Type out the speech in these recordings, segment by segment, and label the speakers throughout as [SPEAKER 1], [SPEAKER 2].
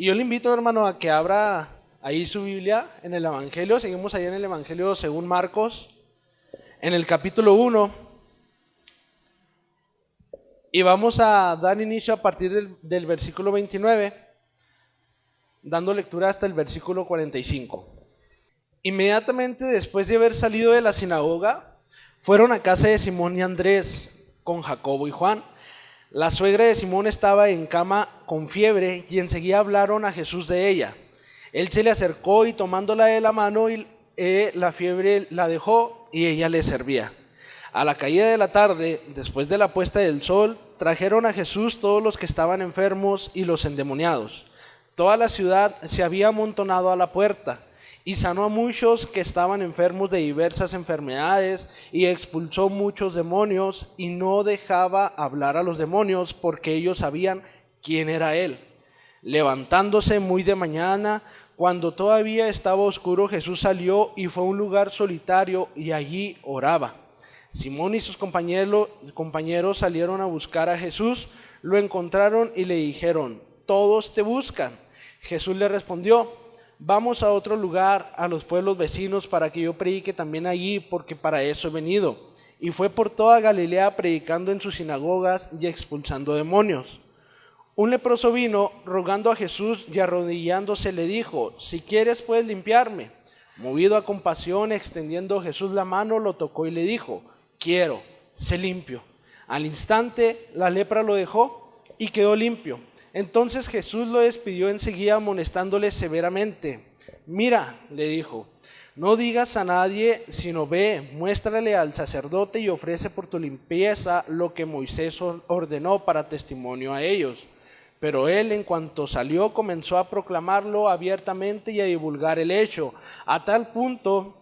[SPEAKER 1] Y yo le invito, hermano, a que abra ahí su Biblia en el Evangelio. Seguimos ahí en el Evangelio según Marcos, en el capítulo 1. Y vamos a dar inicio a partir del versículo 29, dando lectura hasta el versículo 45. Inmediatamente después de haber salido de la sinagoga, fueron a casa de Simón y Andrés con Jacobo y Juan. La suegra de Simón estaba en cama con fiebre y enseguida hablaron a Jesús de ella. Él se le acercó y tomándola de la mano, la fiebre la dejó y ella le servía. A la caída de la tarde, después de la puesta del sol, trajeron a Jesús todos los que estaban enfermos y los endemoniados. Toda la ciudad se había amontonado a la puerta, y sanó a muchos que estaban enfermos de diversas enfermedades, y expulsó muchos demonios, y no dejaba hablar a los demonios, porque ellos sabían quién era él. Levantándose muy de mañana, cuando todavía estaba oscuro, Jesús salió y fue a un lugar solitario, y allí oraba. Simón y sus compañeros salieron a buscar a Jesús, lo encontraron y le dijeron: todos te buscan. Jesús le respondió: vamos a otro lugar, a los pueblos vecinos, para que yo predique también allí, porque para eso he venido. Y fue por toda Galilea predicando en sus sinagogas y expulsando demonios. Un leproso vino rogando a Jesús y arrodillándose le dijo: si quieres puedes limpiarme. Movido a compasión, extendiendo Jesús la mano, lo tocó y le dijo: quiero, sé limpio. Al instante la lepra lo dejó y quedó limpio. Entonces Jesús lo despidió enseguida, amonestándole severamente. Mira, le dijo, no digas a nadie, sino ve, muéstrale al sacerdote y ofrece por tu limpieza lo que Moisés ordenó para testimonio a ellos. Pero él, en cuanto salió, comenzó a proclamarlo abiertamente y a divulgar el hecho, a tal punto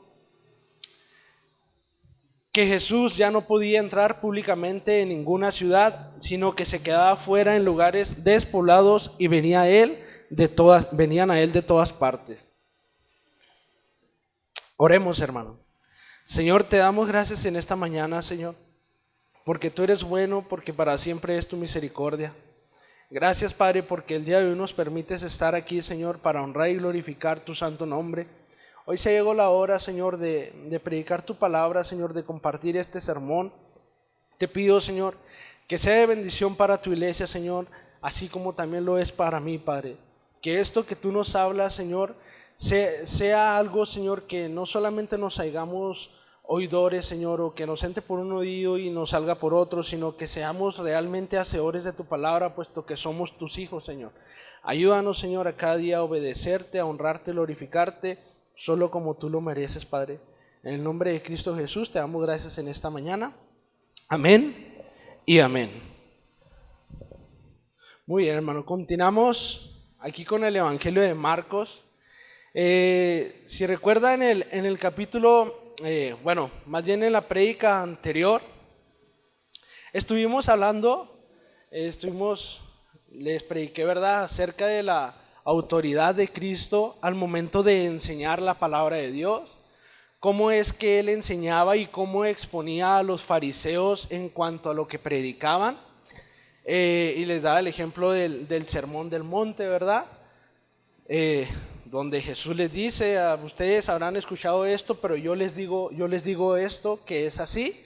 [SPEAKER 1] que Jesús ya no podía entrar públicamente en ninguna ciudad, sino que se quedaba fuera en lugares despoblados y venían a él de todas partes. Oremos, hermano. Señor, te damos gracias en esta mañana, Señor, porque tú eres bueno, porque para siempre es tu misericordia. Gracias, Padre, porque el día de hoy nos permites estar aquí, Señor, para honrar y glorificar tu santo nombre. Hoy se llegó la hora, Señor, de predicar tu palabra, Señor, de compartir este sermón. Te pido, Señor, que sea de bendición para tu iglesia, Señor, así como también lo es para mí, Padre. Que esto que tú nos hablas, Señor, sea algo, Señor, que no solamente nos hagamos oidores, Señor, o que nos entre por un oído y nos salga por otro, sino que seamos realmente hacedores de tu palabra, puesto que somos tus hijos, Señor. Ayúdanos, Señor, a cada día a obedecerte, a honrarte, glorificarte, solo como tú lo mereces, Padre. En el nombre de Cristo Jesús te damos gracias en esta mañana. Amén y amén. Muy bien, hermano, continuamos aquí con el Evangelio de Marcos. Si recuerda en el capítulo, más bien en la prédica anterior, estuvimos hablando, les prediqué, ¿verdad?, acerca de la autoridad de Cristo al momento de enseñar la palabra de Dios, cómo es que él enseñaba y cómo exponía a los fariseos en cuanto a lo que predicaban, y les daba el ejemplo del sermón del monte, ¿verdad?, donde Jesús les dice: ustedes habrán escuchado esto, pero yo les digo esto, que es así.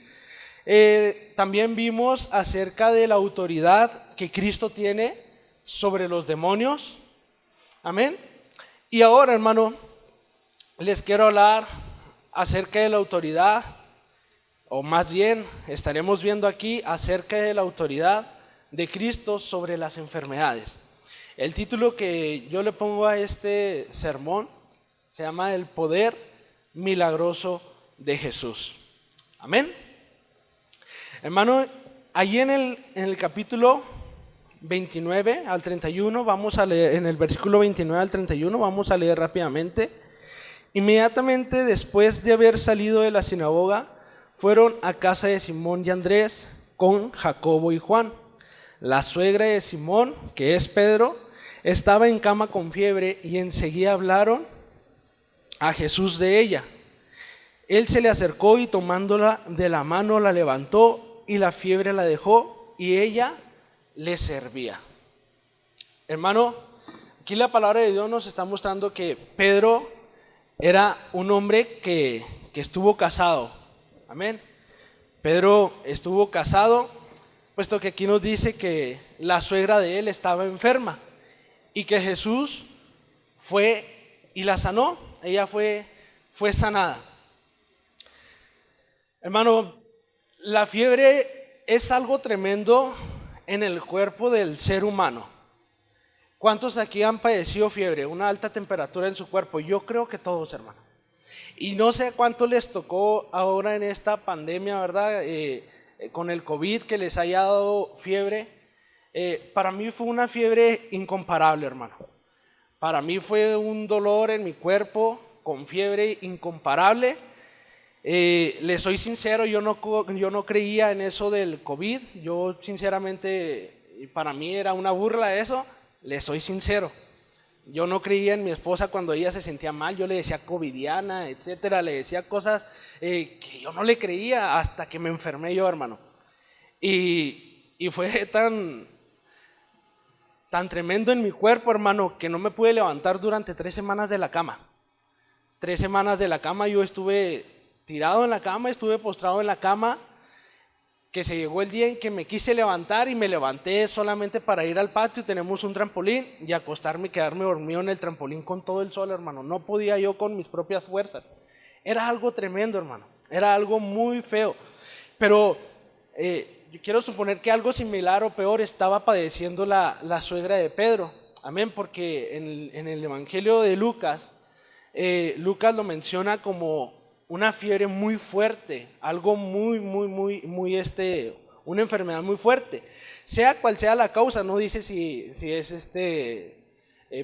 [SPEAKER 1] También vimos acerca de la autoridad que Cristo tiene sobre los demonios. Amén. Y ahora, hermano, les quiero hablar acerca de la autoridad, o más bien estaremos viendo aquí acerca de la autoridad de Cristo sobre las enfermedades. El título que yo le pongo a este sermón se llama El poder milagroso de Jesús. Amén. Hermano, allí en el capítulo 29 al 31, vamos a leer, en el versículo 29 al 31, vamos a leer rápidamente. Inmediatamente después de haber salido de la sinagoga, fueron a casa de Simón y Andrés con Jacobo y Juan. La suegra de Simón, que es Pedro, estaba en cama con fiebre y enseguida hablaron a Jesús de ella. Él se le acercó y tomándola de la mano la levantó y la fiebre la dejó y ella le servía. Hermano, Aquí la palabra de Dios nos está mostrando que Pedro era un hombre que estuvo casado. Amén. Pedro estuvo casado, puesto que aquí nos dice que la suegra de él estaba enferma y que Jesús fue y la sanó. Ella fue sanada. Hermano, la fiebre es algo tremendo en el cuerpo del ser humano. ¿Cuántos aquí han padecido fiebre, una alta temperatura en su cuerpo? Yo creo que todos, hermano. Y no sé cuánto les tocó ahora en esta pandemia, ¿verdad? Con el COVID, que les haya dado fiebre. Para mí fue una fiebre incomparable, hermano. Para mí fue un dolor en mi cuerpo con fiebre incomparable. Les soy sincero, yo no creía en eso del COVID. Yo sinceramente, para mí era una burla eso. Les soy sincero. Yo no creía en mi esposa cuando ella se sentía mal. Yo le decía covidiana, etcétera. Le decía cosas que yo no le creía hasta que me enfermé yo, hermano. Y fue tan tremendo en mi cuerpo, hermano, que no me pude levantar durante 3 semanas de la cama. 3 semanas de la cama yo estuve tirado en la cama, estuve postrado en la cama, que se llegó el día en que me quise levantar y me levanté solamente para ir al patio. Tenemos un trampolín y acostarme y quedarme dormido en el trampolín con todo el sol, hermano. No podía yo con mis propias fuerzas. Era algo tremendo, hermano. Era algo muy feo. Pero yo quiero suponer que algo similar o peor estaba padeciendo la suegra de Pedro. Amén, porque en el Evangelio de Lucas, Lucas lo menciona como una fiebre muy fuerte, algo muy, una enfermedad muy fuerte. Sea cual sea la causa, no dice si es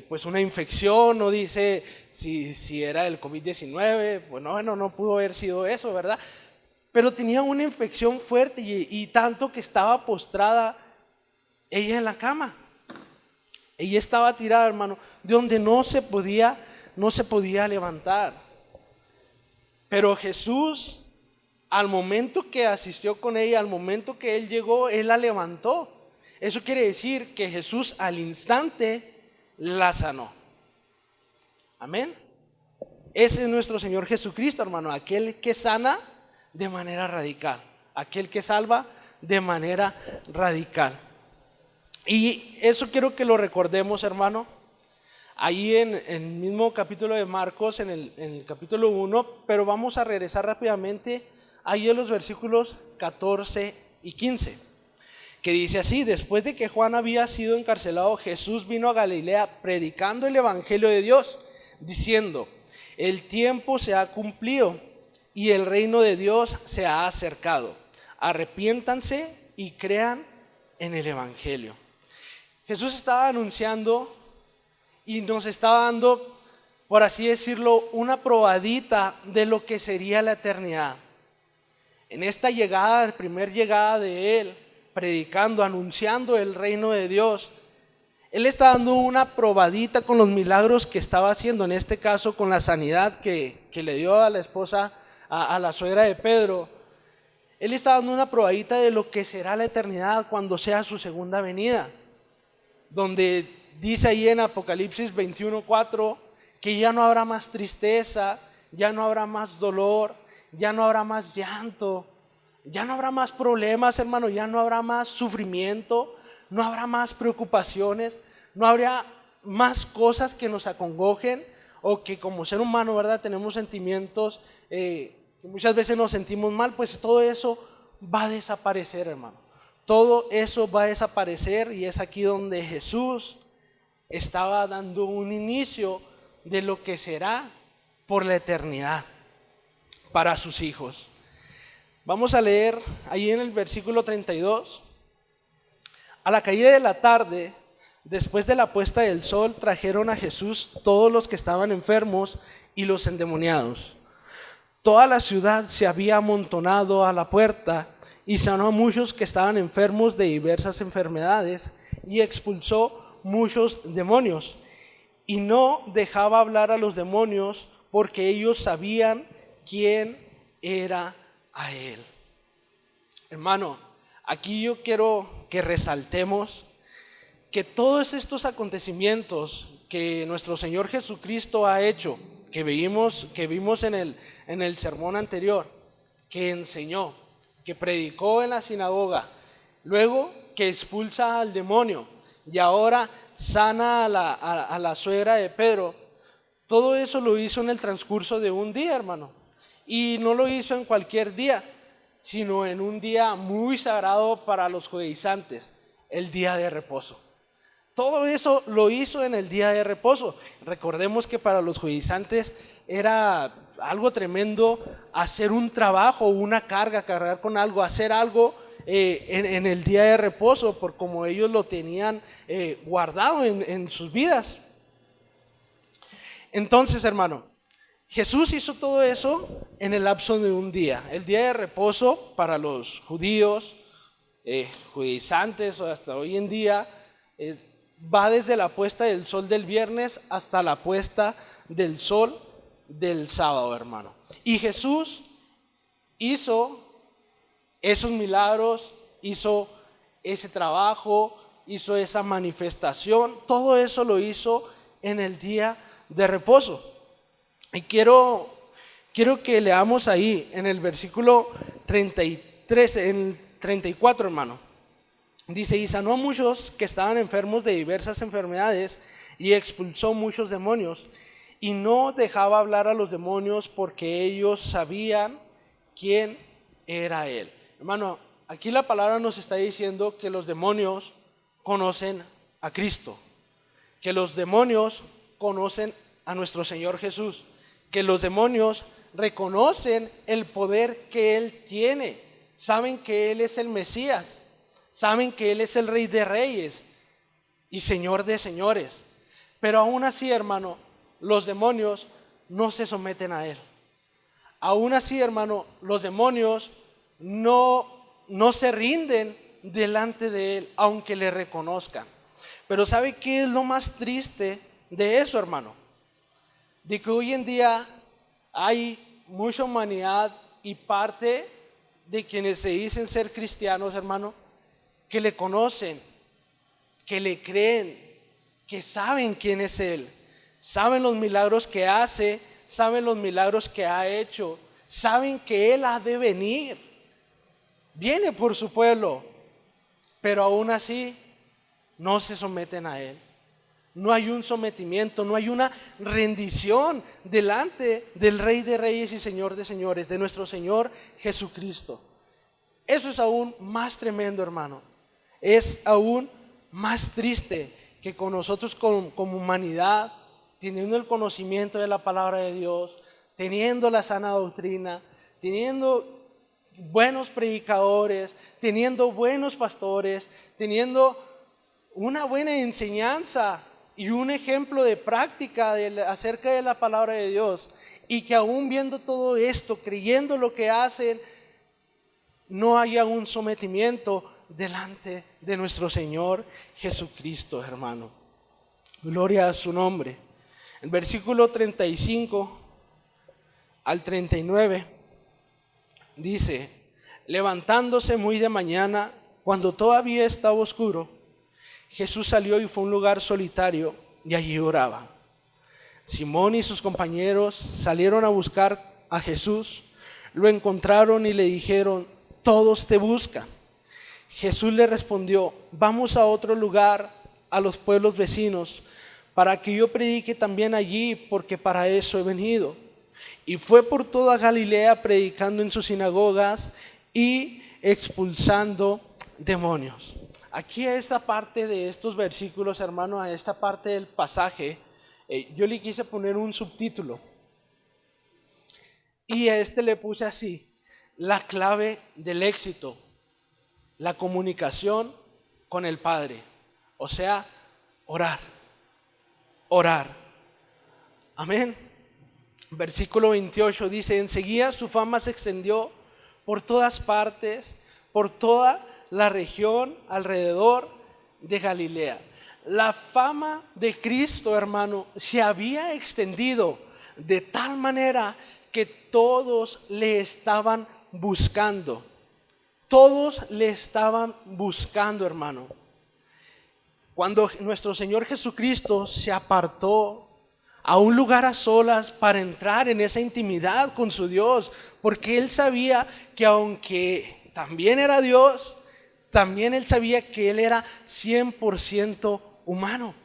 [SPEAKER 1] pues una infección, no dice si era el COVID-19, pues no pudo haber sido eso, ¿verdad? Pero tenía una infección fuerte y tanto que estaba postrada ella en la cama. Ella estaba tirada, hermano, de donde no se podía levantar. Pero Jesús, al momento que asistió con ella, al momento que Él llegó, Él la levantó. Eso quiere decir que Jesús al instante la sanó. Amén. Ese es nuestro Señor Jesucristo, hermano, aquel que sana de manera radical, aquel que salva de manera radical. Y eso quiero que lo recordemos, hermano. Ahí en el mismo capítulo de Marcos, en el capítulo 1, pero vamos a regresar rápidamente ahí en los versículos 14 y 15, que dice así: después de que Juan había sido encarcelado, Jesús vino a Galilea predicando el evangelio de Dios, diciendo: el tiempo se ha cumplido y el reino de Dios se ha acercado. Arrepiéntanse y crean en el evangelio. Jesús estaba anunciando y nos estaba dando, por así decirlo, una probadita de lo que sería la eternidad. En esta llegada, la primera llegada de Él, predicando, anunciando el reino de Dios, Él está dando una probadita con los milagros que estaba haciendo, en este caso con la sanidad que le dio a la esposa, a la suegra de Pedro. Él está dando una probadita de lo que será la eternidad cuando sea su segunda venida, donde dice ahí en Apocalipsis 21:4 que ya no habrá más tristeza, ya no habrá más dolor, ya no habrá más llanto, ya no habrá más problemas, hermano, ya no habrá más sufrimiento, no habrá más preocupaciones, no habrá más cosas que nos acongojen o que como ser humano, ¿verdad?, tenemos sentimientos que muchas veces nos sentimos mal. Pues todo eso va a desaparecer, hermano. Todo eso va a desaparecer, y es aquí donde Jesús estaba dando un inicio de lo que será por la eternidad para sus hijos. Vamos a leer ahí en el versículo 32. A la caída de la tarde, después de la puesta del sol, trajeron a Jesús todos los que estaban enfermos y los endemoniados. Toda la ciudad se había amontonado a la puerta, y sanó a muchos que estaban enfermos de diversas enfermedades, y expulsó muchos demonios, y no dejaba hablar a los demonios porque ellos sabían quién era a Él. Hermano, aquí yo quiero que resaltemos que todos estos acontecimientos que nuestro Señor Jesucristo ha hecho, que vimos en el sermón anterior, que enseñó, que predicó en la sinagoga, luego que expulsa al demonio y ahora sana a la suegra de Pedro, todo eso lo hizo en el transcurso de un día, hermano. Y no lo hizo en cualquier día, sino en un día muy sagrado para los judaizantes, el día de reposo. Todo eso lo hizo en el día de reposo. Recordemos que para los judaizantes era algo tremendo hacer un trabajo, una carga, cargar con algo, hacer algo en el día de reposo, por como ellos lo tenían guardado en sus vidas. Entonces, hermano, Jesús hizo todo eso en el lapso de un día. El día de reposo para los judíos, judaizantes o hasta hoy en día, va desde la puesta del sol del viernes hasta la puesta del sol del sábado, hermano. Y Jesús hizo esos milagros, hizo ese trabajo, hizo esa manifestación, todo eso lo hizo en el día de reposo. Y quiero que leamos ahí en el versículo 33, en 34, hermano. Dice: y sanó a muchos que estaban enfermos de diversas enfermedades y expulsó muchos demonios. Y no dejaba hablar a los demonios porque ellos sabían quién era él. Hermano, aquí la palabra nos está diciendo que los demonios conocen a Cristo, que los demonios conocen a nuestro Señor Jesús, que los demonios reconocen el poder que Él tiene, saben que Él es el Mesías, saben que Él es el Rey de Reyes y Señor de Señores. Pero aún así, hermano, los demonios no se someten a Él. Aún así, hermano, los demonios no se rinden delante de Él, aunque le reconozcan. Pero ¿sabe qué es lo más triste de eso, hermano? De que hoy en día hay mucha humanidad y parte de quienes se dicen ser cristianos, hermano, que le conocen, que le creen, que saben quién es Él, saben los milagros que hace, saben los milagros que ha hecho, saben que Él ha de venir, viene por su pueblo, pero aún así no se someten a Él. No hay un sometimiento, no hay una rendición delante del Rey de Reyes y Señor de Señores, de nuestro Señor Jesucristo. Eso es aún más tremendo, hermano. Es aún más triste que con nosotros como humanidad, teniendo el conocimiento de la palabra de Dios, teniendo la sana doctrina, teniendo buenos predicadores, teniendo buenos pastores, teniendo una buena enseñanza y un ejemplo de práctica acerca de la palabra de Dios, y que aún viendo todo esto, creyendo lo que hacen, no haya un sometimiento delante de nuestro Señor Jesucristo, hermano. Gloria a su nombre. El versículo 35 al 39 dice: levantándose muy de mañana, cuando todavía estaba oscuro, Jesús salió y fue a un lugar solitario y allí oraba. Simón y sus compañeros salieron a buscar a Jesús, lo encontraron y le dijeron: todos te buscan. Jesús le respondió: vamos a otro lugar, a los pueblos vecinos, para que yo predique también allí, porque para eso he venido. Y fue por toda Galilea predicando en sus sinagogas y expulsando demonios. Aquí a esta parte de estos versículos, hermano, a esta parte del pasaje, yo le quise poner un subtítulo. Y a este le puse así: la clave del éxito, la comunicación con el Padre. O sea, orar. Orar. Amén. Versículo 28 dice: enseguida su fama se extendió por todas partes, por toda la región alrededor de Galilea. La fama de Cristo, hermano, se había extendido de tal manera que todos le estaban buscando. Todos le estaban buscando, hermano. Cuando nuestro Señor Jesucristo se apartó a un lugar a solas para entrar en esa intimidad con su Dios, porque Él sabía que aunque también era Dios, también Él sabía que Él era 100% humano.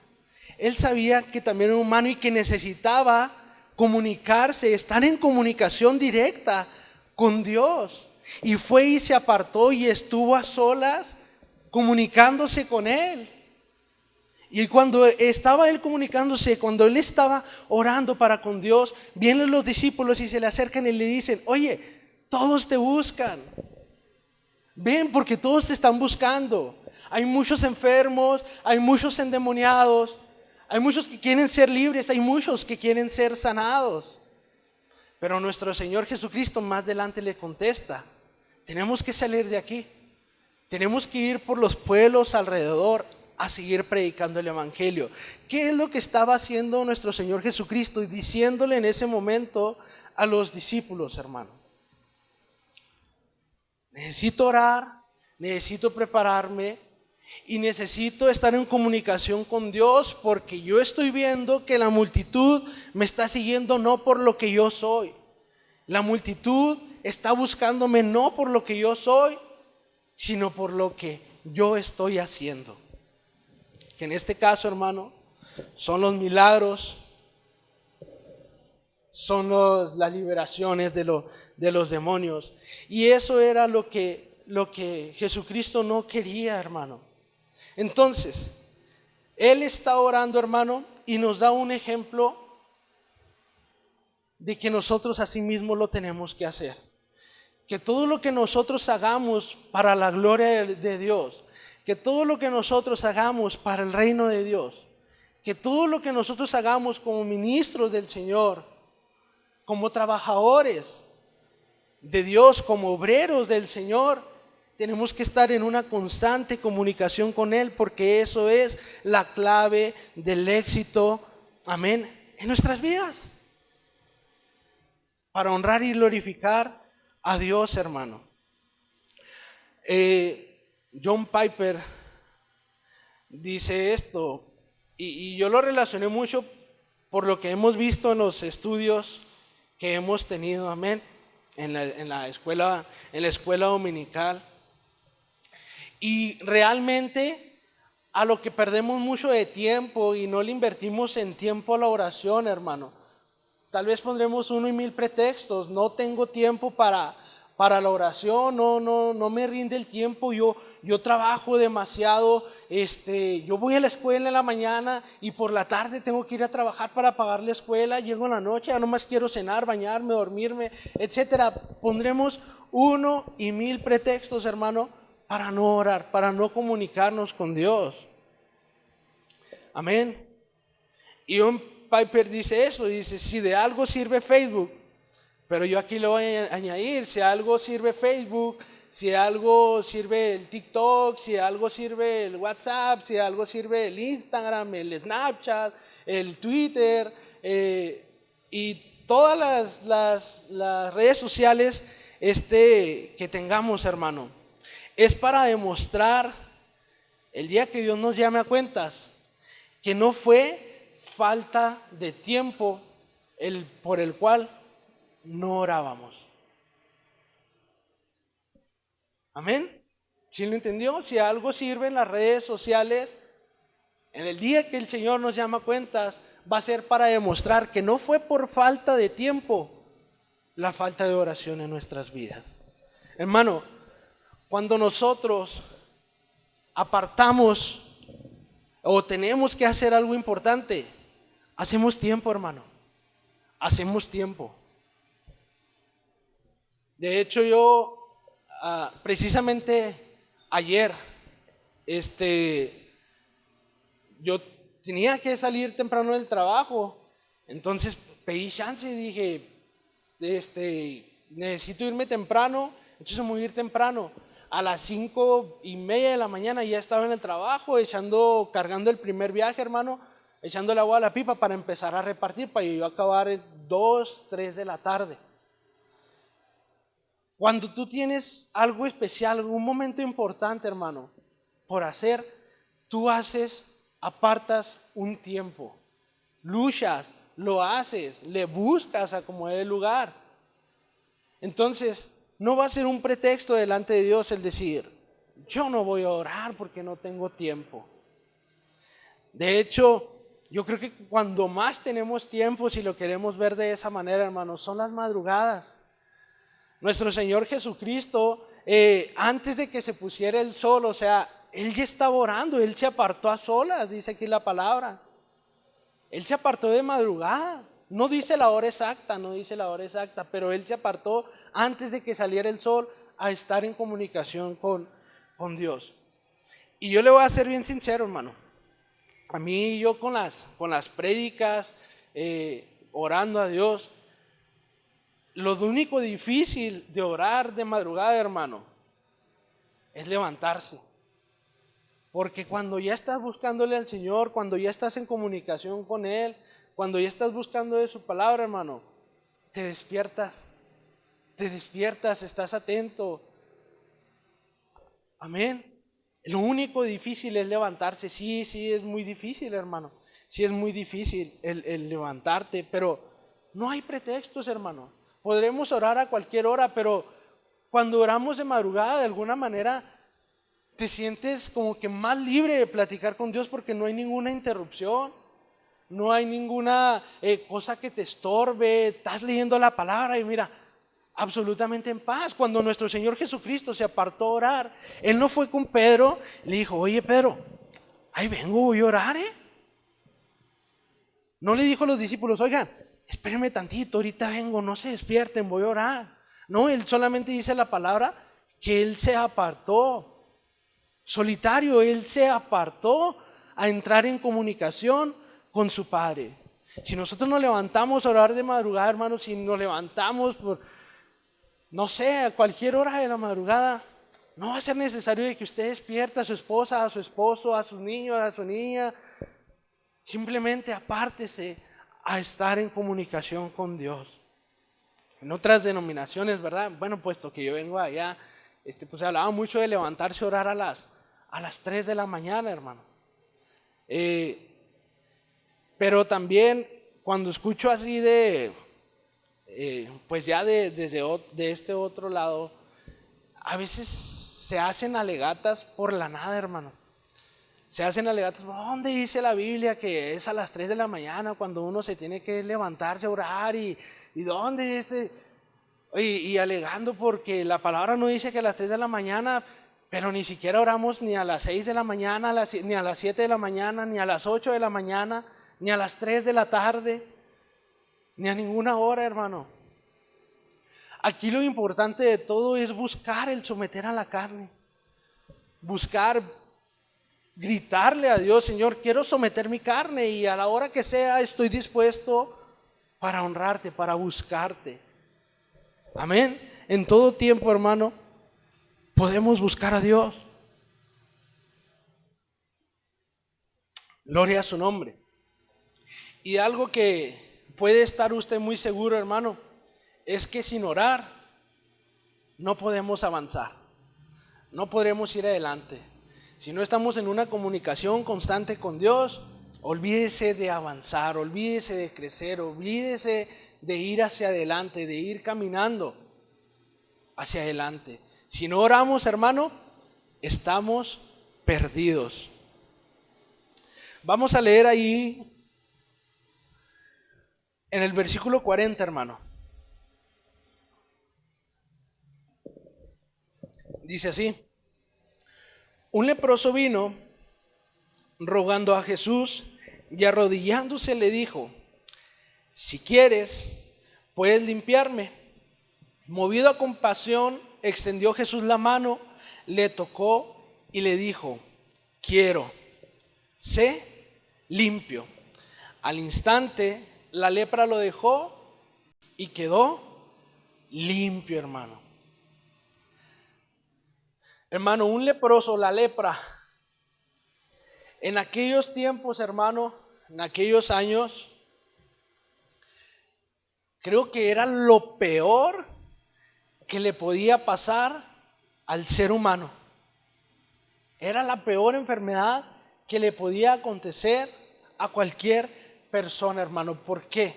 [SPEAKER 1] Él sabía que también era humano y que necesitaba comunicarse, estar en comunicación directa con Dios. Y fue y se apartó y estuvo a solas comunicándose con Él. Y cuando estaba Él comunicándose, cuando Él estaba orando para con Dios, vienen los discípulos y se le acercan y le dicen: oye, todos te buscan. Ven, porque todos te están buscando. Hay muchos enfermos, hay muchos endemoniados, hay muchos que quieren ser libres, hay muchos que quieren ser sanados. Pero nuestro Señor Jesucristo más adelante le contesta: tenemos que salir de aquí. Tenemos que ir por los pueblos alrededor a seguir predicando el Evangelio. ¿Qué es lo que estaba haciendo nuestro Señor Jesucristo y diciéndole en ese momento a los discípulos, hermano? Necesito orar, necesito prepararme y necesito estar en comunicación con Dios, porque yo estoy viendo que la multitud me está siguiendo no por lo que yo soy. La multitud está buscándome no por lo que yo soy, sino por lo que yo estoy haciendo. Que en este caso, hermano, son los milagros, son las liberaciones de los demonios. Y eso era lo que Jesucristo no quería, hermano. Entonces, Él está orando, hermano, y nos da un ejemplo de que nosotros asimismo lo tenemos que hacer. Que todo lo que nosotros hagamos para la gloria de Dios, que todo lo que nosotros hagamos para el reino de Dios, que todo lo que nosotros hagamos como ministros del Señor, como trabajadores de Dios, como obreros del Señor, tenemos que estar en una constante comunicación con Él, porque eso es la clave del éxito, amén, en nuestras vidas, para honrar y glorificar a Dios, hermano. John Piper dice esto, y yo lo relacioné mucho por lo que hemos visto en los estudios que hemos tenido, amén, en la escuela dominical. Y realmente a lo que perdemos mucho de tiempo y no le invertimos en tiempo a la oración, hermano. Tal vez pondremos 1 y 1000 pretextos. No tengo tiempo para la oración, no me rinde el tiempo, yo trabajo demasiado, yo voy a la escuela en la mañana y por la tarde tengo que ir a trabajar para pagar la escuela, llego en la noche, ya nomás quiero cenar, bañarme, dormirme, etcétera. Pondremos 1 y 1000 pretextos, hermano, para no orar, para no comunicarnos con Dios. Amén. Y un Piper dice eso, dice: si de algo sirve Facebook, pero yo aquí lo voy a añadir, si algo sirve Facebook, si algo sirve el TikTok, si algo sirve el WhatsApp, si algo sirve el Instagram, el Snapchat, el Twitter, y todas las redes sociales que tengamos, hermano, es para demostrar el día que Dios nos llame a cuentas que no fue falta de tiempo por el cual no orábamos. Amén. ¿Sí lo entendió? Si algo sirve en las redes sociales, en el día que el Señor nos llama a cuentas, va a ser para demostrar que no fue por falta de tiempo la falta de oración en nuestras vidas. Hermano, cuando nosotros apartamos o tenemos que hacer algo importante, hacemos tiempo, hermano. Hacemos tiempo. De hecho, yo precisamente ayer, yo tenía que salir temprano del trabajo, entonces pedí chance y dije, necesito irme temprano, entonces me voy a ir temprano. A las 5:30 de la mañana ya estaba en el trabajo, cargando el primer viaje, hermano, echando el agua a la pipa para empezar a repartir, para yo acabar en 2, 3 de la tarde. Cuando tú tienes algo especial, un momento importante, hermano, por hacer, tú haces apartas un tiempo, luchas, lo haces, le buscas a como es el lugar. Entonces, no va a ser un pretexto delante de Dios el decir, yo no voy a orar porque no tengo tiempo. De hecho, yo creo que cuando más tenemos tiempo, si lo queremos ver de esa manera, hermanos, son las madrugadas. Nuestro Señor Jesucristo, antes de que se pusiera el sol, o sea, Él ya estaba orando, Él se apartó a solas, dice aquí la palabra. Él se apartó de madrugada. No dice la hora exacta, no dice la hora exacta, pero Él se apartó antes de que saliera el sol a estar en comunicación con Dios. Y yo le voy a ser bien sincero, hermano. A mí yo con las prédicas, orando a Dios, lo único difícil de orar de madrugada, hermano, es levantarse. Porque cuando ya estás buscándole al Señor, cuando ya estás en comunicación con Él, cuando ya estás buscando de su palabra, hermano, te despiertas, estás atento. Amén. Lo único difícil es levantarse. Sí, es muy difícil, hermano. Sí, es muy difícil el levantarte, pero no hay pretextos, hermano. Podremos orar a cualquier hora, pero cuando oramos de madrugada, de alguna manera, te sientes como que más libre de platicar con Dios porque no hay ninguna interrupción, no hay ninguna cosa que te estorbe. Estás leyendo la palabra y mira, absolutamente en paz. Cuando nuestro Señor Jesucristo se apartó a orar, Él no fue con Pedro, le dijo, oye Pedro, ahí vengo, voy a orar, No le dijo a los discípulos, oigan, espérenme tantito, ahorita vengo, no se despierten, voy a orar. No, Él solamente dice la palabra que Él se apartó. Solitario, Él se apartó a entrar en comunicación con su Padre. Si nosotros nos levantamos a orar de madrugada, hermanos, si nos levantamos por, no sé, a cualquier hora de la madrugada, no va a ser necesario de que usted despierte a su esposa, a su esposo, a sus niños, a su niña. Simplemente apártese a estar en comunicación con Dios. En otras denominaciones, ¿verdad? Bueno, puesto que yo vengo allá, pues se hablaba mucho de levantarse a orar a las 3 de la mañana, hermano. Pero también cuando escucho así pues ya de este otro lado, a veces se hacen alegatas por la nada, hermano. Se hacen alegatas, ¿dónde dice la Biblia que es a las 3 de la mañana cuando uno se tiene que levantarse a orar? ¿Y dónde dice? Y alegando porque la palabra no dice que a las 3 de la mañana, pero ni siquiera oramos ni a las 6 de la mañana, ni a las 7 de la mañana, ni a las 8 de la mañana, ni a las 3 de la tarde, ni a ninguna hora, hermano. Aquí lo importante de todo es buscar el someter a la carne, buscar gritarle a Dios, Señor, quiero someter mi carne y a la hora que sea estoy dispuesto para honrarte, para buscarte. Amén. En todo tiempo, hermano, podemos buscar a Dios. Gloria a su nombre. Y algo que puede estar usted muy seguro, hermano, es que sin orar no podemos avanzar, no podremos ir adelante. Si no estamos en una comunicación constante con Dios, olvídese de avanzar, olvídese de crecer, olvídese de ir hacia adelante, de ir caminando hacia adelante. Si no oramos, hermano, estamos perdidos. Vamos a leer ahí en el versículo 40, hermano. Dice así: un leproso vino rogando a Jesús y arrodillándose le dijo, si quieres, puedes limpiarme. Movido a compasión, extendió Jesús la mano, le tocó y le dijo, quiero, sé limpio. Al instante, la lepra lo dejó y quedó limpio, hermano. Hermano, un leproso, la lepra, en aquellos tiempos, hermano, en aquellos años, creo que era lo peor que le podía pasar al ser humano. Era la peor enfermedad que le podía acontecer a cualquier persona, hermano. ¿Por qué?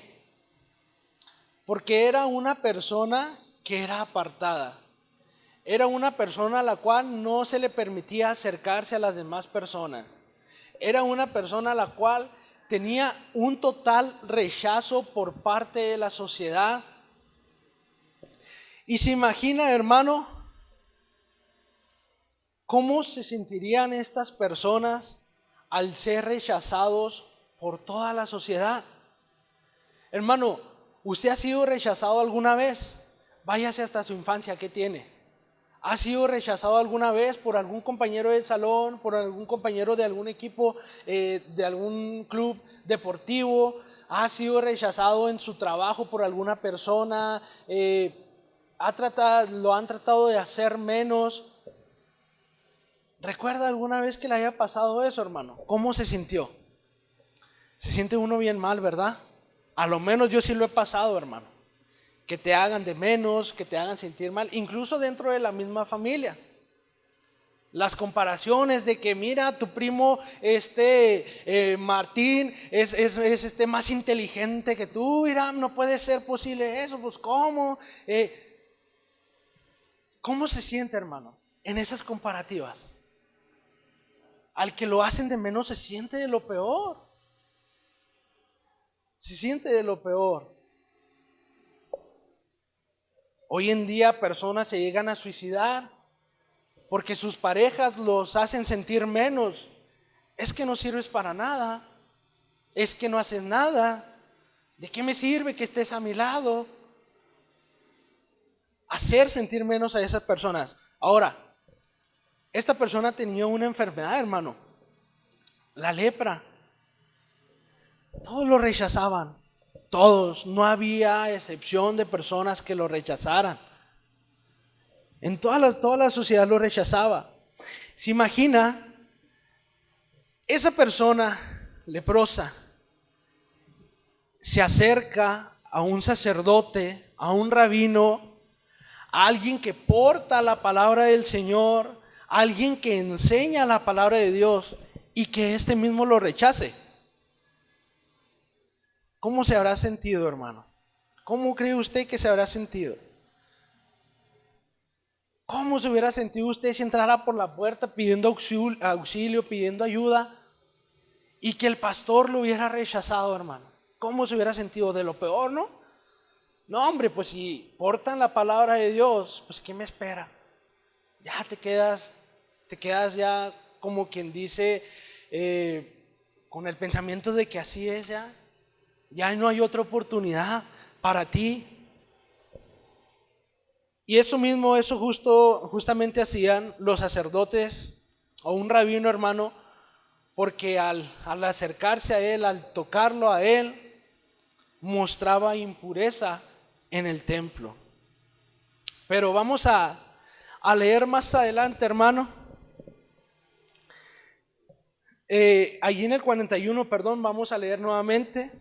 [SPEAKER 1] Porque era una persona que era apartada. Era una persona a la cual no se le permitía acercarse a las demás personas. Era una persona a la cual tenía un total rechazo por parte de la sociedad. Y se imagina, hermano, cómo se sentirían estas personas al ser rechazados por toda la sociedad. Hermano, ¿usted ha sido rechazado alguna vez? Váyase hasta su infancia, ¿qué tiene? ¿Ha sido rechazado alguna vez por algún compañero del salón, por algún compañero de algún equipo, de algún club deportivo? ¿Ha sido rechazado en su trabajo por alguna persona? ¿Lo han tratado de hacer menos? ¿Recuerda alguna vez que le haya pasado eso, hermano? ¿Cómo se sintió? Se siente uno bien mal, ¿verdad? A lo menos yo sí lo he pasado, hermano. Que te hagan de menos, que te hagan sentir mal, incluso dentro de la misma familia. Las comparaciones de que mira, tu primo Martín es más inteligente que tú, mira, no puede ser posible eso, pues ¿cómo? ¿Cómo se siente, hermano, en esas comparativas? Al que lo hacen de menos se siente de lo peor. Se siente de lo peor. Hoy en día personas se llegan a suicidar porque sus parejas los hacen sentir menos. Es que no sirves para nada. Es que no haces nada. ¿De qué me sirve que estés a mi lado? Hacer sentir menos a esas personas. Ahora, esta persona tenía una enfermedad, hermano. La lepra. Todos lo rechazaban. Todos. No había excepción de personas que lo rechazaran. En toda la sociedad lo rechazaba. Se imagina esa persona leprosa se acerca a un sacerdote, a un rabino, a alguien que porta la palabra del Señor, a alguien que enseña la palabra de Dios y que este mismo lo rechace. ¿Cómo se habrá sentido, hermano? ¿Cómo cree usted que se habrá sentido? ¿Cómo se hubiera sentido usted si entrara por la puerta pidiendo auxilio, pidiendo ayuda y que el pastor lo hubiera rechazado, hermano? ¿Cómo se hubiera sentido? De lo peor, ¿no? No, hombre, pues si portan la palabra de Dios, pues ¿qué me espera? Ya te quedas ya como quien dice, con el pensamiento de que así es ya. Ya no hay otra oportunidad para ti. Y eso justamente hacían los sacerdotes o un rabino, hermano, porque al acercarse a él, al tocarlo a él, mostraba impureza en el templo. Pero vamos a leer más adelante, hermano. Allí en el 41, perdón, vamos a leer nuevamente.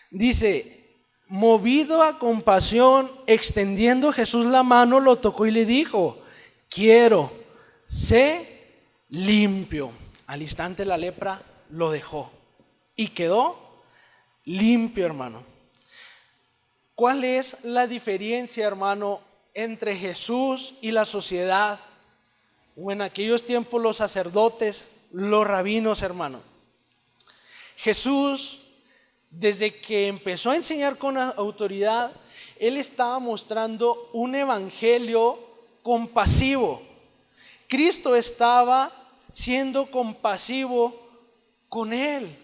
[SPEAKER 1] Dice: movido a compasión, extendiendo Jesús la mano, lo tocó y le dijo: quiero, sé limpio. Al instante la lepra lo dejó y quedó limpio, hermano. ¿Cuál es la diferencia, hermano, entre Jesús y la sociedad? O en aquellos tiempos los sacerdotes, los rabinos, hermano. Jesús, desde que empezó a enseñar con autoridad, Él estaba mostrando un evangelio compasivo. Cristo estaba siendo compasivo con Él,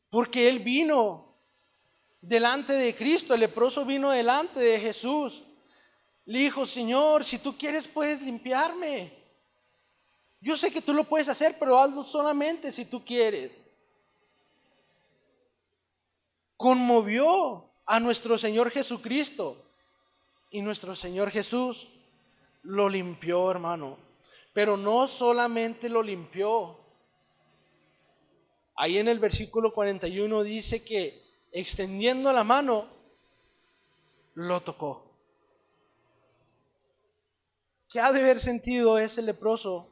[SPEAKER 1] porque Él vino delante de Cristo, el leproso vino delante de Jesús. Le dijo: Señor, si tú quieres puedes limpiarme. Yo sé que tú lo puedes hacer, pero hazlo solamente si tú quieres. Conmovió a nuestro Señor Jesucristo y nuestro Señor Jesús lo limpió, hermano. Pero no solamente lo limpió. Ahí en el versículo 41 dice que extendiendo la mano lo tocó. ¿Qué ha de haber sentido ese leproso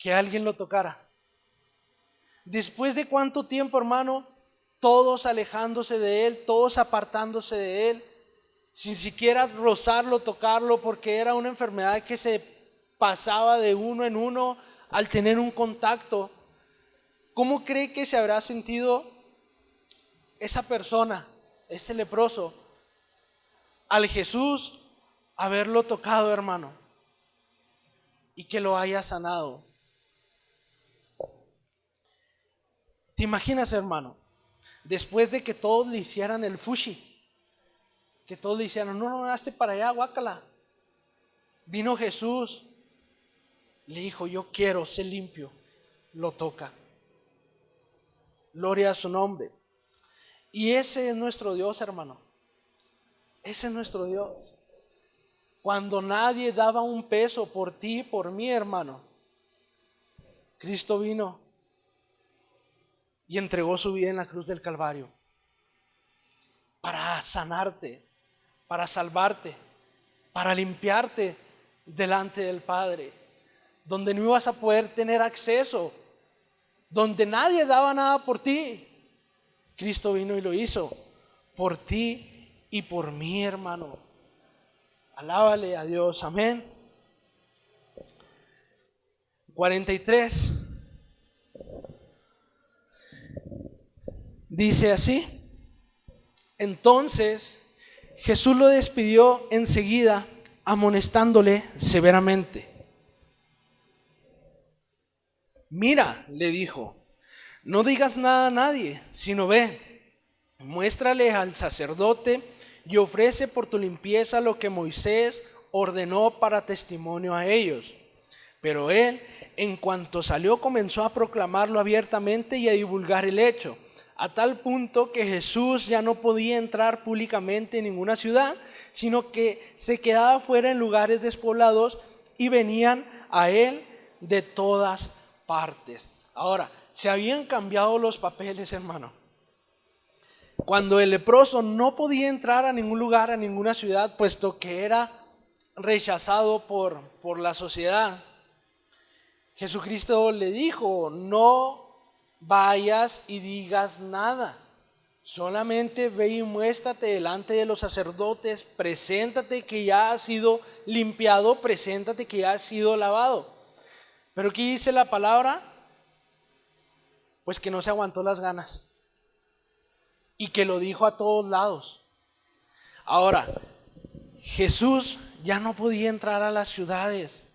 [SPEAKER 1] que alguien lo tocara. Después de cuánto tiempo, hermano, todos alejándose de él, todos apartándose de él, sin siquiera rozarlo, tocarlo, porque era una enfermedad que se pasaba de uno en uno al tener un contacto. ¿Cómo cree que se habrá sentido esa persona, ese leproso, al Jesús haberlo tocado, hermano, y que lo haya sanado? ¿Te imaginas, hermano? Después de que todos le hicieran el fushi, que todos le hicieran, no, hazte para allá, guácala. Vino Jesús, le dijo, yo quiero ser limpio, lo toca. Gloria a su nombre. Y ese es nuestro Dios, hermano. Ese es nuestro Dios. Cuando nadie daba un peso por ti y por mí, hermano, Cristo vino y entregó su vida en la cruz del Calvario para sanarte, para salvarte, para limpiarte delante del Padre, donde no ibas a poder tener acceso, donde nadie daba nada por ti. Cristo vino y lo hizo por ti y por mí, hermano. Alábale a Dios, amén. 43 dice así: entonces Jesús lo despidió enseguida, amonestándole severamente. Mira, le dijo, no digas nada a nadie, sino ve, muéstrale al sacerdote y ofrece por tu limpieza lo que Moisés ordenó para testimonio a ellos. Pero él, en cuanto salió, comenzó a proclamarlo abiertamente y a divulgar el hecho, a tal punto que Jesús ya no podía entrar públicamente en ninguna ciudad, sino que se quedaba fuera en lugares despoblados y venían a él de todas partes. Ahora, se habían cambiado los papeles, hermano. Cuando el leproso no podía entrar a ningún lugar, a ninguna ciudad, puesto que era rechazado por la sociedad, Jesucristo le dijo, no vayas y digas nada, solamente ve y muéstrate delante de los sacerdotes, preséntate que ya has sido limpiado, preséntate que ya has sido lavado. Pero ¿qué dice la palabra? Pues que no se aguantó las ganas y que lo dijo a todos lados. Ahora, Jesús ya no podía entrar a las ciudades.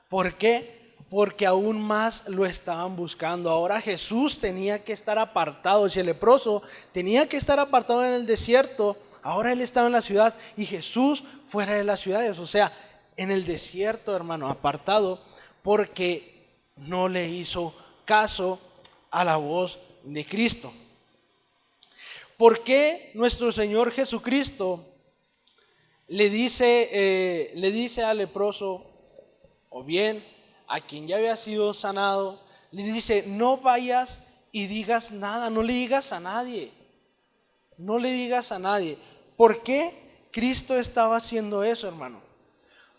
[SPEAKER 1] ¿Por qué? Porque aún más lo estaban buscando. Ahora Jesús tenía que estar apartado. Si el leproso tenía que estar apartado en el desierto, ahora él estaba en la ciudad y Jesús fuera de las ciudades. O sea, en el desierto, hermano, apartado, porque no le hizo caso a la voz de Cristo. ¿Por qué nuestro Señor Jesucristo le dice al leproso, o bien a quien ya había sido sanado, le dice, no vayas y digas nada, no le digas a nadie, no le digas a nadie? ¿Por qué Cristo estaba haciendo eso, hermano?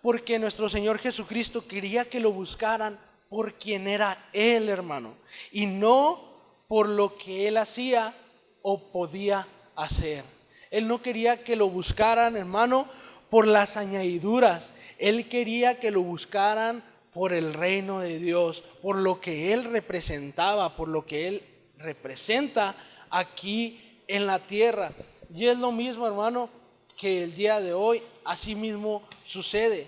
[SPEAKER 1] Porque nuestro Señor Jesucristo quería que lo buscaran por quien era Él, hermano, y no por lo que Él hacía o podía hacer. Él no quería que lo buscaran, hermano, por las añadiduras. Él quería que lo buscaran por el reino de Dios, por lo que Él representaba, por lo que Él representa aquí en la tierra. Y es lo mismo, hermano, que el día de hoy, así mismo sucede.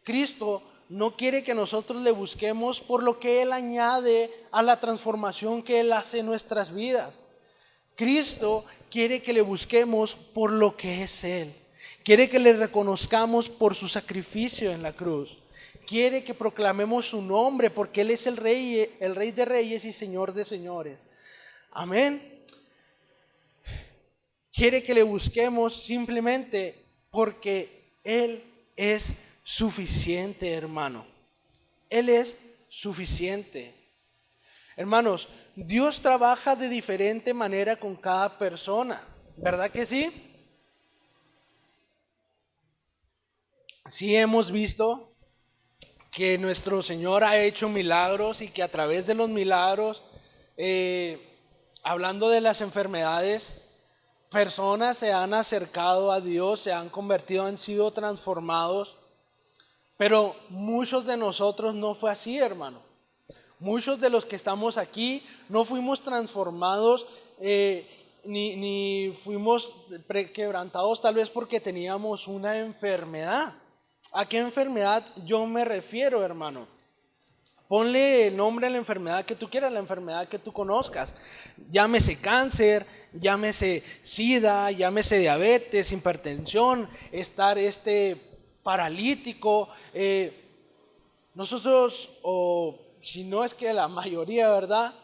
[SPEAKER 1] Cristo no quiere que nosotros le busquemos por lo que Él añade a la transformación que Él hace en nuestras vidas. Cristo quiere que le busquemos por lo que es Él. Quiere que le reconozcamos por su sacrificio en la cruz. Quiere que proclamemos su nombre porque Él es el Rey de Reyes y Señor de Señores. Amén. Quiere que le busquemos simplemente porque Él es suficiente, hermano. Él es suficiente. Hermanos, Dios trabaja de diferente manera con cada persona, ¿verdad que sí? Sí hemos visto que nuestro Señor ha hecho milagros y que a través de los milagros, hablando de las enfermedades, personas se han acercado a Dios, se han convertido, han sido transformados. Pero muchos de nosotros no fue así, hermano. Muchos de los que estamos aquí no fuimos transformados ni fuimos quebrantados tal vez porque teníamos una enfermedad. ¿A qué enfermedad yo me refiero, hermano? Ponle el nombre a la enfermedad que tú quieras, la enfermedad que tú conozcas. Llámese cáncer, llámese sida, llámese diabetes, hipertensión, estar paralítico. Nosotros, o si no es que la mayoría, ¿verdad?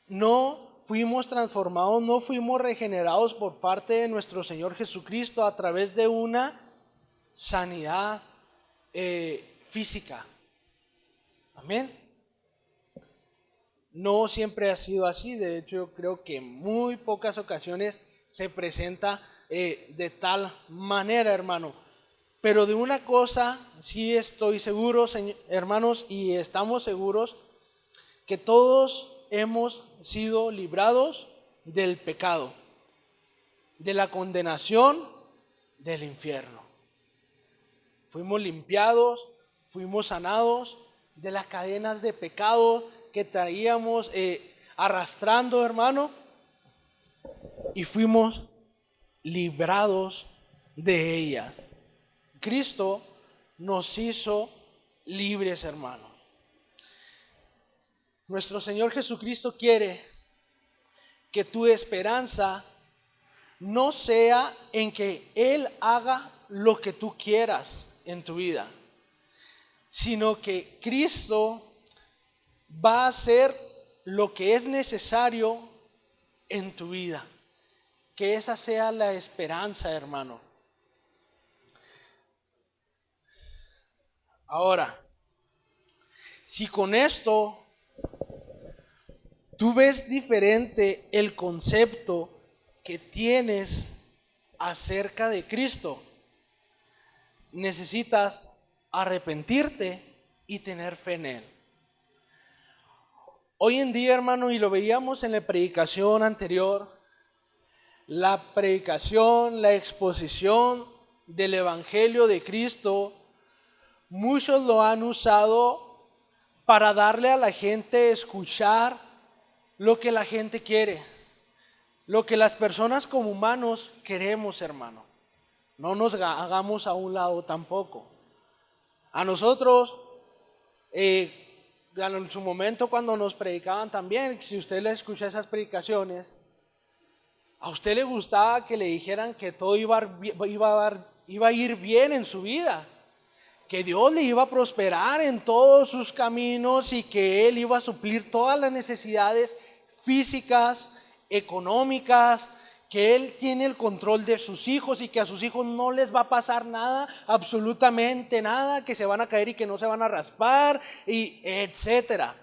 [SPEAKER 1] No fuimos transformados, no fuimos regenerados por parte de nuestro Señor Jesucristo a través de una sanidad física. Amén. No siempre ha sido así. De hecho, yo creo que en muy pocas ocasiones se presenta de tal manera, hermano. Pero de una cosa sí estoy seguro, hermanos, y estamos seguros que todos hemos sido librados del pecado, de la condenación, del infierno. Fuimos limpiados, fuimos sanados de las cadenas de pecado que traíamos arrastrando, hermano, y fuimos librados de ellas. Cristo nos hizo libres, hermano. Nuestro Señor Jesucristo quiere que tu esperanza no sea en que Él haga lo que tú quieras en tu vida, sino que Cristo va a hacer lo que es necesario en tu vida. Que esa sea la esperanza, hermano. Ahora, si con esto tú ves diferente el concepto que tienes acerca de Cristo, necesitas arrepentirte y tener fe en Él. Hoy en día, hermano, y lo veíamos en la predicación anterior, la predicación, la exposición del Evangelio de Cristo, muchos lo han usado para darle a la gente escuchar lo que la gente quiere, lo que las personas como humanos queremos, hermano. No nos hagamos a un lado tampoco. A nosotros, en su momento cuando nos predicaban también, si usted le escucha esas predicaciones, a usted le gustaba que le dijeran que todo iba a ir bien en su vida, que Dios le iba a prosperar en todos sus caminos y que Él iba a suplir todas las necesidades físicas, económicas, que Él tiene el control de sus hijos y que a sus hijos no les va a pasar nada, absolutamente nada, que se van a caer y que no se van a raspar, y etcétera.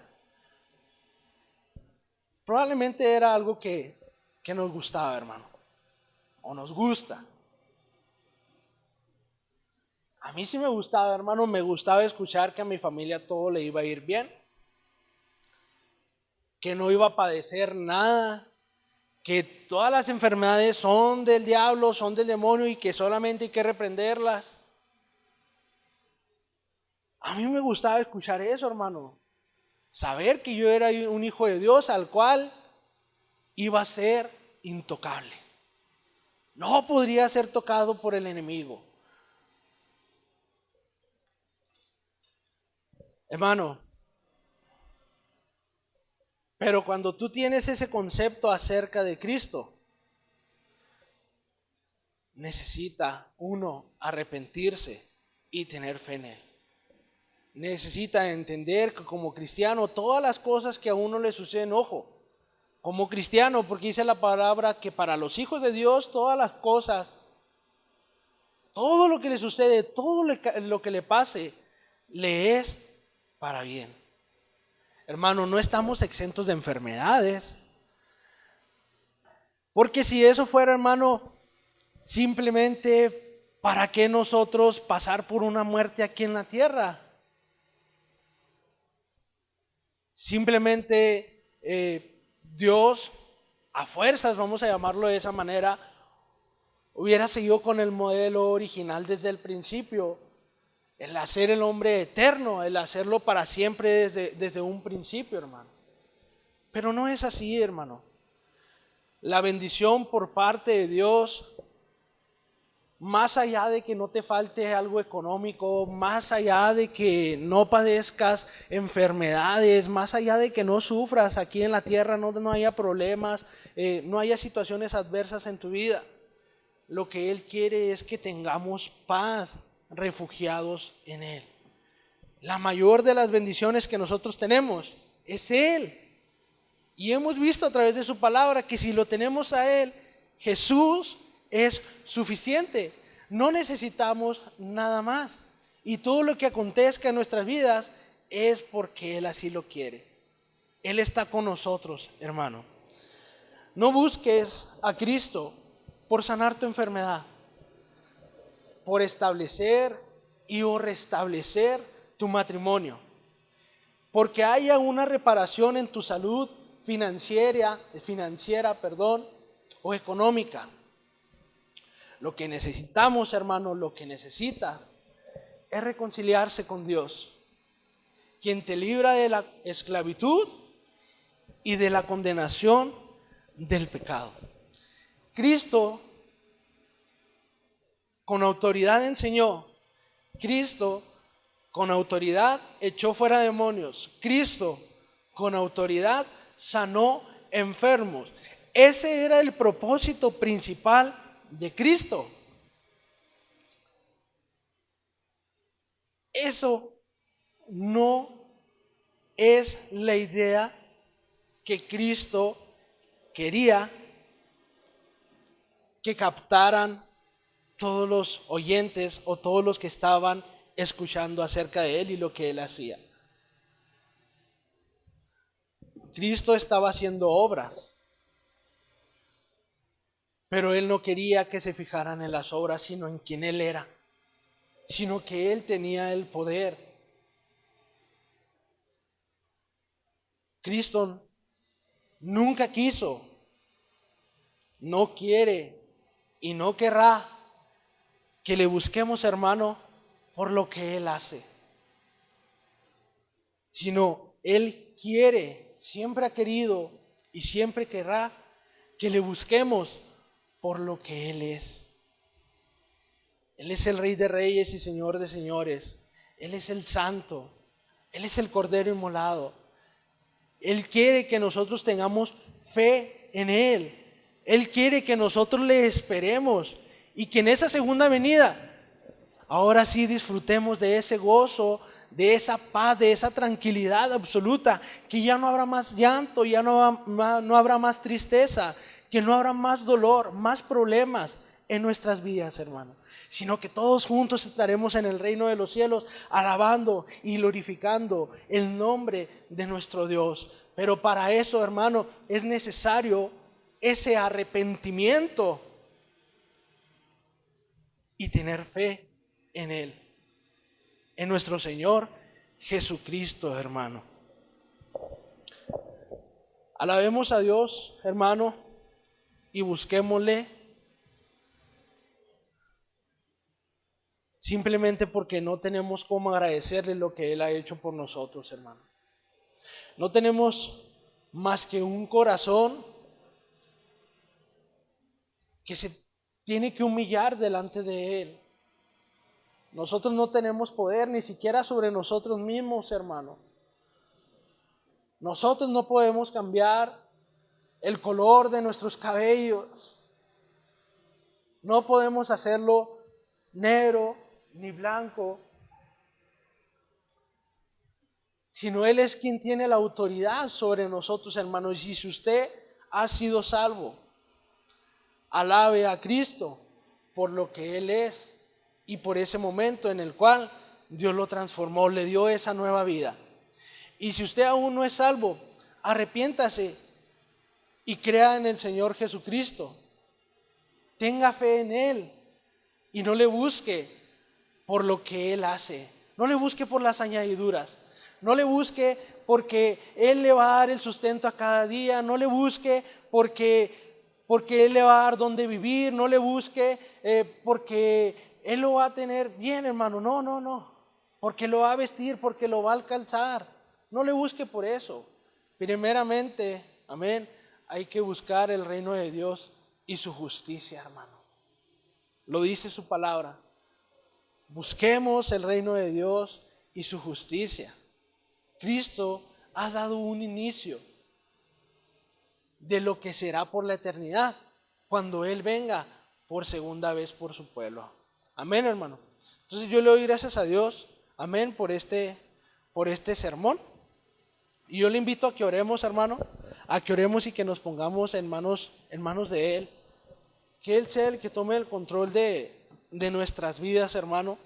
[SPEAKER 1] Probablemente era algo que nos gustaba, hermano, o nos gusta. A mí sí me gustaba, hermano, me gustaba escuchar que a mi familia todo le iba a ir bien, que no iba a padecer nada, que todas las enfermedades son del diablo, son del demonio y que solamente hay que reprenderlas. A mí me gustaba escuchar eso, hermano. Saber que yo era un hijo de Dios al cual iba a ser intocable. No podría ser tocado por el enemigo. Hermano, pero cuando tú tienes ese concepto acerca de Cristo, necesita uno arrepentirse y tener fe en Él. Necesita entender que como cristiano todas las cosas que a uno le suceden, ojo, como cristiano, porque dice la palabra que para los hijos de Dios todas las cosas, todo lo que le sucede, todo lo que le pase, le es para bien. Hermano, no estamos exentos de enfermedades. Porque si eso fuera, hermano, simplemente, ¿para qué nosotros pasar por una muerte aquí en la tierra? Simplemente Dios, a fuerzas, vamos a llamarlo de esa manera, hubiera seguido con el modelo original desde el principio, el hacer el hombre eterno, el hacerlo para siempre desde un principio, hermano. Pero no es así, hermano. La bendición por parte de Dios, más allá de que no te falte algo económico, más allá de que no padezcas enfermedades, más allá de que no sufras aquí en la tierra, no haya problemas, no haya situaciones adversas en tu vida, lo que Él quiere es que tengamos paz refugiados en Él. La mayor de las bendiciones que nosotros tenemos es Él. Y hemos visto a través de su palabra que si lo tenemos a Él, Jesús es suficiente. No necesitamos nada más. Y todo lo que acontezca en nuestras vidas es porque Él así lo quiere. Él está con nosotros, hermano. No busques a Cristo por sanar tu enfermedad, por establecer y o restablecer tu matrimonio, porque haya una reparación en tu salud financiera, o económica. Lo que necesitamos, hermano, lo que necesita es reconciliarse con Dios, quien te libra de la esclavitud y de la condenación del pecado. Cristo con autoridad enseñó, Cristo con autoridad echó fuera demonios, Cristo con autoridad sanó enfermos. Ese era el propósito principal de Cristo. Eso no es la idea que Cristo quería que captaran todos los oyentes o todos los que estaban escuchando acerca de Él y lo que Él hacía. Cristo estaba haciendo obras, pero Él no quería que se fijaran en las obras, sino en quién Él era, sino que Él tenía el poder. Cristo nunca quiso, no quiere y no querrá que le busquemos, hermano, por lo que Él hace, sino Él quiere, siempre ha querido y siempre querrá que le busquemos por lo que Él es. Él es el Rey de Reyes y Señor de Señores. Él es el Santo. Él es el Cordero inmolado. Él quiere que nosotros tengamos fe en Él. Él quiere que nosotros le esperemos y que en esa segunda venida, ahora sí disfrutemos de ese gozo, de esa paz, de esa tranquilidad absoluta, que ya no habrá más llanto, ya no habrá más tristeza, que no habrá más dolor, más problemas en nuestras vidas, hermano, sino que todos juntos estaremos en el reino de los cielos alabando y glorificando el nombre de nuestro Dios. Pero para eso, hermano, es necesario ese arrepentimiento y tener fe en Él, en nuestro Señor Jesucristo, hermano. Alabemos a Dios, hermano, y busquémosle, simplemente porque no tenemos cómo agradecerle lo que Él ha hecho por nosotros, hermano. No tenemos más que un corazón que se tiene que humillar delante de Él. Nosotros no tenemos poder ni siquiera sobre nosotros mismos, hermano. Nosotros no podemos cambiar el color de nuestros cabellos. No podemos hacerlo negro ni blanco, sino Él es quien tiene la autoridad sobre nosotros, hermano. Y si usted ha sido salvo, alabe a Cristo por lo que Él es y por ese momento en el cual Dios lo transformó, le dio esa nueva vida. Y si usted aún no es salvo, arrepiéntase y crea en el Señor Jesucristo. Tenga fe en Él y no le busque por lo que Él hace. No le busque por las añadiduras. No le busque porque Él le va a dar el sustento a cada día. No le busque porque Él le va a dar donde vivir. No le busque porque Él lo va a tener bien, hermano. No, no, no. Porque lo va a vestir, porque lo va a calzar. No le busque por eso. Primeramente, amén, hay que buscar el reino de Dios y su justicia, hermano. Lo dice su palabra. Busquemos el reino de Dios y su justicia. Cristo ha dado un inicio de lo que será por la eternidad, cuando Él venga por segunda vez por su pueblo. Amén, hermano. Entonces yo le doy gracias a Dios, amén, por este sermón. Y yo le invito a que oremos, hermano, a que oremos y que nos pongamos en manos de Él. Que Él sea el que tome el control de nuestras vidas, hermano.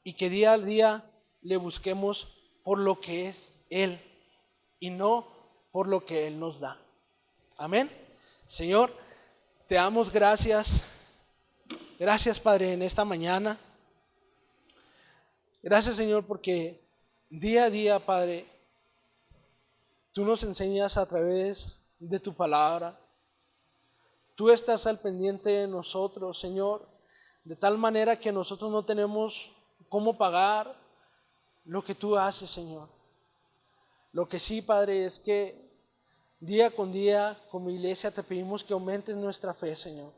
[SPEAKER 1] Y que día a día le busquemos por lo que es Él y no por lo que Él nos da. Amén. Señor, te damos gracias. Gracias, Padre, en esta mañana. Gracias, Señor, porque día a día, Padre, tú nos enseñas a través de tu palabra. Tú estás al pendiente de nosotros, Señor, de tal manera que nosotros no tenemos cómo pagar lo que tú haces, Señor. Lo que sí, Padre, es que día con día, como iglesia, te pedimos que aumentes nuestra fe, Señor.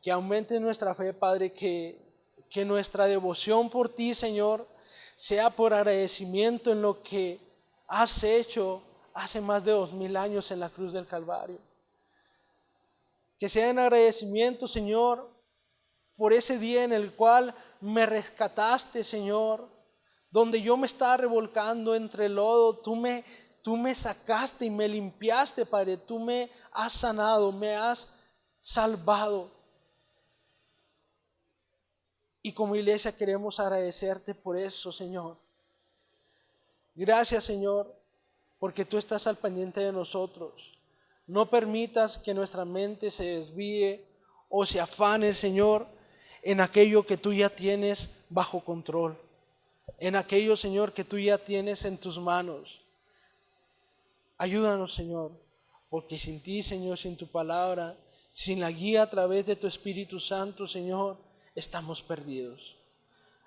[SPEAKER 1] Que aumentes nuestra fe, Padre, que nuestra devoción por ti, Señor, sea por agradecimiento en lo que has hecho hace más de 2000 años en la cruz del Calvario. Que sea en agradecimiento, Señor, por ese día en el cual me rescataste, Señor, donde yo me estaba revolcando entre el lodo, tú me sacaste y me limpiaste, Padre. Tú me has sanado, me has salvado. Y como iglesia queremos agradecerte por eso, Señor. Gracias, Señor, porque tú estás al pendiente de nosotros. No permitas que nuestra mente se desvíe o se afane, Señor, en aquello que tú ya tienes bajo control. En aquello, Señor, que tú ya tienes en tus manos. Ayúdanos, Señor, porque sin ti, Señor, sin tu palabra, sin la guía a través de tu Espíritu Santo, Señor, estamos perdidos.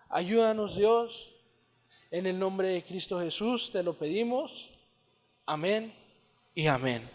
[SPEAKER 1] Ayúdanos, Dios, en el nombre de Cristo Jesús te lo pedimos. Amén y amén.